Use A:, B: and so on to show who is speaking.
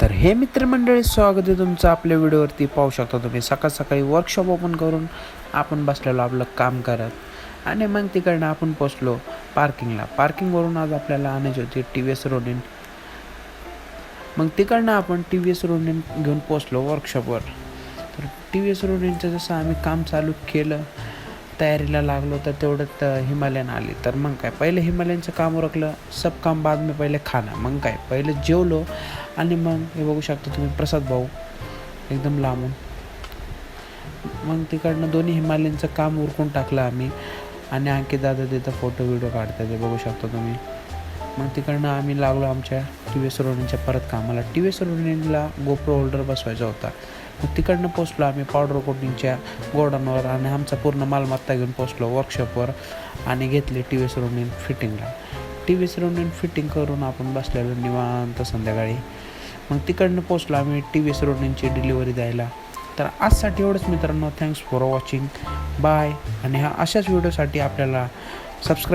A: तर हे मित्रमंडळी, स्वागत आहे तुमचं आपल्या व्हिडिओवरती. पाहू शकता तुम्ही सकाळ सकाळी वर्कशॉप ओपन करून आपण बसलेलो आपलं काम करत. आणि मग तिकडनं आपण पोचलो पार्किंगला. पार्किंगवरून आज आपल्याला आणायची होती TVS रोनिन. मग तिकडनं आपण TVS रोनिन घेऊन पोचलो वर्कशॉपवर. तर TVS रोनिनचं जसं आम्ही काम चालू केलं, तयारीला लागलो, तर तेवढ्यात हिमालयन आली. तर मग काय, पहिले हिमालयनचं काम उरकलं, सब काम बाद में पहिले खाना. मग काय, पहिले जेवलो आणि मग हे बघू शकता तुम्ही प्रसाद भाऊ एकदम लांबून. मग तिकडनं दोन्ही हिमालयनचं काम उरकून टाकलं आम्ही. आणि अंकित दादा तिथं फोटो व्हिडिओ काढतात, ते बघू शकता तुम्ही. मग तिकडनं आम्ही लागलो आमच्या TVS रोनिनच्या परत कामाला. TVS रोनिनला गोप्रो होल्डर बसवायचा होता. मग तिकडनं पोचलो आम्ही पावडर कोटिंगच्या गोडाऊनवर आणि आमचा पूर्ण मालमत्ता घेऊन पोचलो वर्कशॉपवर आणि घेतली TVS रोनिन फिटिंगला. TVS रोनिन फिटिंग करून आपण बसलेलो निवांत संध्याकाळी. मग तिकडनं पोचलो आम्ही TVS रोनिनची डिलिव्हरी द्यायला. तर आजसाठी एवढंच मित्रांनो. Thanks for watching. बाय. आणि अशाच व्हिडिओसाठी आपल्याला सबस्क्राईब